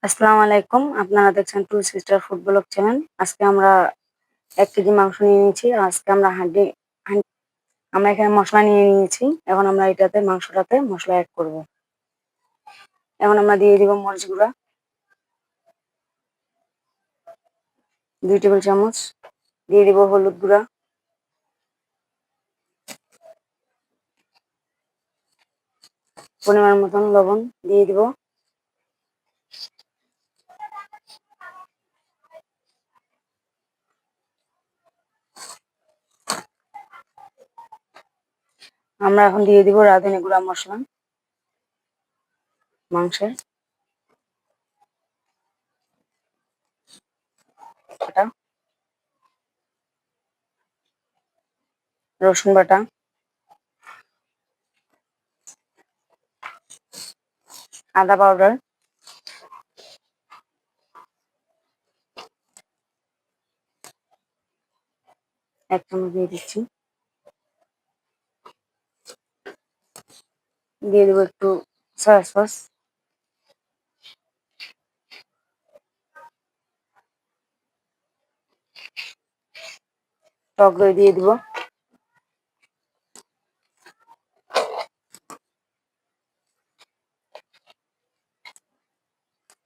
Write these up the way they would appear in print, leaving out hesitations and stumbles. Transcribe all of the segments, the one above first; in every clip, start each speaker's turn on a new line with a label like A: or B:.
A: আসসালামু আলাইকুম। আপনারা দেখছেন two sister food blog channel. আজকে আমরা ১ কেজি মাংস নিয়ে নিয়েছি। আজকে আমরা আমরা এখানে মসলা নিয়ে নিয়েছি। এখন আমরা এটাতে মাংসটাতে মসলা এড করব। এখন আমরা দিয়ে দিব মরিচ গুঁড়া ২ টেবিল চামচ, দিয়ে দিব হলুদ গুঁড়া, পরিমাণ মতন লবণ দিয়ে দিব। আমরা এখন দিয়ে দিব রাঁধুনি গুঁড়া মসলা মাংসে, বাটা, রসুন বাটা, আদা পাউডার, ১ চামচ দিয়ে দিচ্ছি। দিয়ে দিব একটু সয়া সস, টক দই দিয়ে দিব।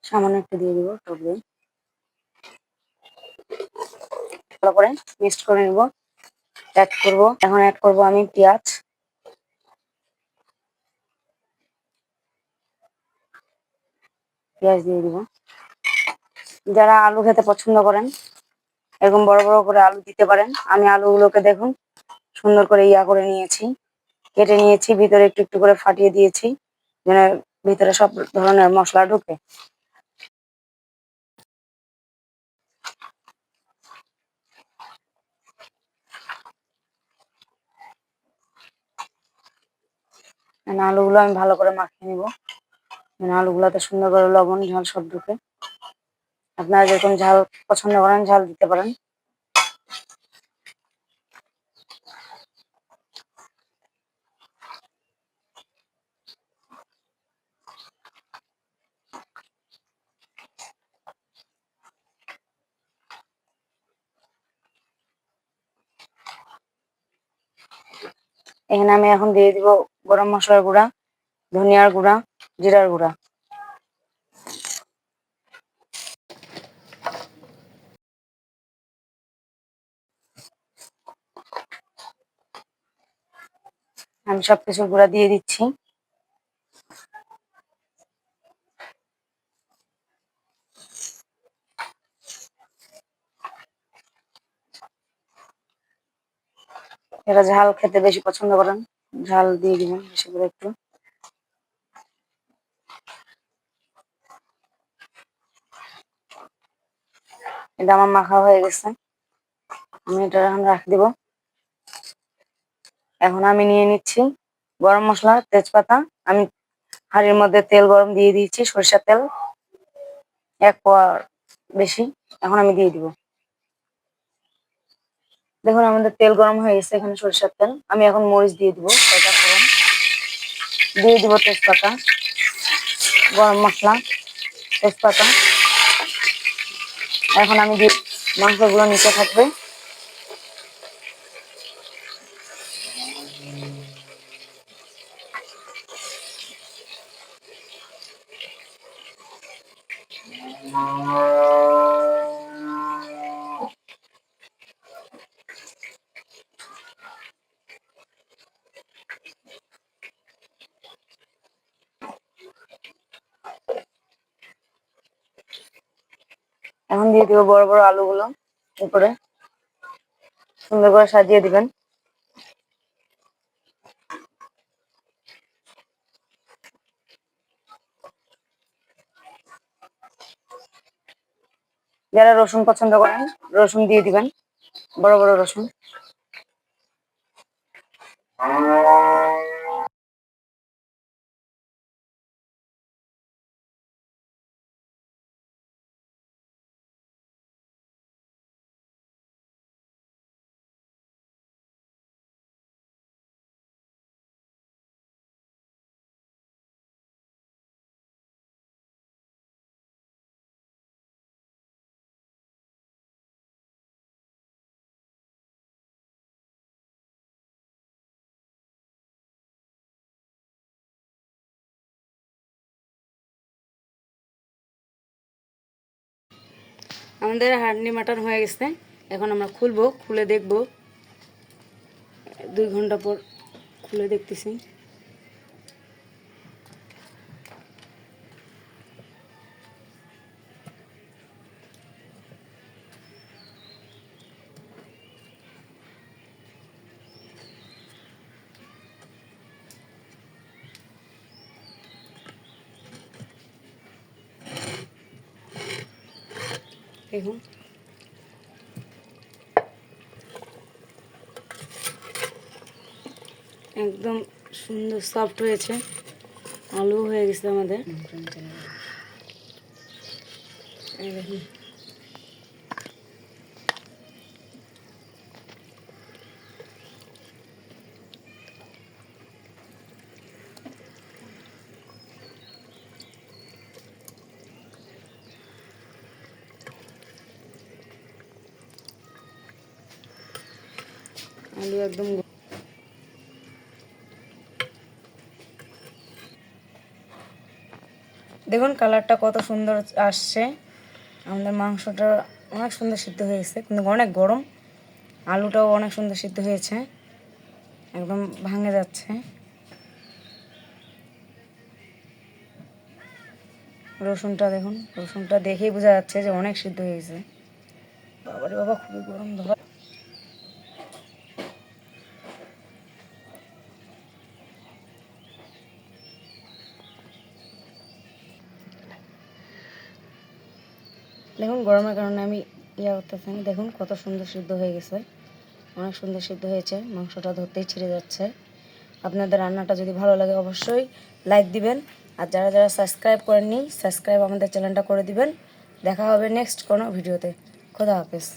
A: সামান্য একটু দিয়ে দিব টক দই। ভালো করে মিক্সড করে নিব। এখন অ্যাড করব আমি পেঁয়াজ, দিয়ে দিব। যারা আলু খেতে পছন্দ করেন এরকম বড় বড় করে আলু দিতে পারেন। আমি আলুগুলোকে দেখুন সুন্দর করে করে নিয়েছি, কেটে নিয়েছি, ভিতরে একটু একটু করে ফাটিয়ে দিয়েছি যেন ভিতরে সব ধরনের মশলা ঢুকে। আলুগুলো আমি ভালো করে মাখিয়ে নিব, আলুগুলোতে সুন্দর করে লবণ ঝাল সব ঢুকে। আপনারা যেরকম ঝাল পছন্দ করেন ঝাল দিতে পারেন। এখানে আমি এখন দিয়ে দিব গরম মশলার গুঁড়া, ধনিয়ার গুঁড়া, জিরার গুঁড়া। আমি সবকিছু গুঁড়া দিয়ে দিচ্ছি। এরা ঝাল খেতে বেশি পছন্দ করেন, ঝাল দিয়ে দিবেন বেশি করে একটু। এটা আমার মাখা হয়ে গেছে, আমি এটা এখন রাখে দিব। এখন আমি নিয়ে নিচ্ছি গরম মশলা, তেজপাতা। আমি হাঁড়ির মধ্যে তেল গরম দিয়ে দিয়েছি, সরিষার তেল ১ পোয়া বেশি। এখন আমি দিয়ে দিব। দেখুন আমাদের তেল গরম হয়ে গেছে, এখানে সরিষার তেল। আমি এখন মরিচ দিয়ে দিব, কয়টা ফোড়ন দিয়ে দিব, তেজপাতা, গরম মশলা, তেজপাতা। এখন আমি মাংসগুলো নিচে থাকবে। এখন দিয়ে দিব বড় বড় আলুগুলো, উপরে সুন্দর করে সাজিয়ে দিবেন। যারা রসুন পছন্দ করেন রসুন দিয়ে দিবেন, বড় বড় রসুন। আমাদের হান্ডি মাটন হয়ে গেছে, এখন আমরা খুলবো, খুলে দেখবো। 2 ঘন্টা পর খুলে দেখতেছি। দেখুন একদম সুন্দর সফট হয়েছে, আলু হয়ে গেছে আমাদের। এই দেখুন আলু একদম দেখুন কালারটা কত সুন্দর আসছে। আমাদের মাংসটা অনেক সুন্দর সিদ্ধ হয়েছে, কিন্তু অনেক গরম। আলুটাও অনেক সুন্দর সিদ্ধ হয়েছে, একদম ভাঙে যাচ্ছে। রসুনটা দেখুন, রসুনটা দেখেই বোঝা যাচ্ছে যে অনেক সিদ্ধ হয়েছে। বাবারে বাবা, খুবই গরম ধরা। দেখুন গরমের কারণে আমি করতেছি। দেখুন কত সুন্দর সিদ্ধ হয়ে গেছে, অনেক সুন্দর সিদ্ধ হয়েছে। মাংসটা ধরতেই ছিঁড়ে যাচ্ছে। আপনাদের রান্নাটা যদি ভালো লাগে অবশ্যই লাইক দিবেন, আর যারা যারা সাবস্ক্রাইব করেননি, সাবস্ক্রাইব আমাদের চ্যানেলটা করে দিবেন। দেখা হবে নেক্সট কোনো ভিডিওতে। খোদা হাফেজ।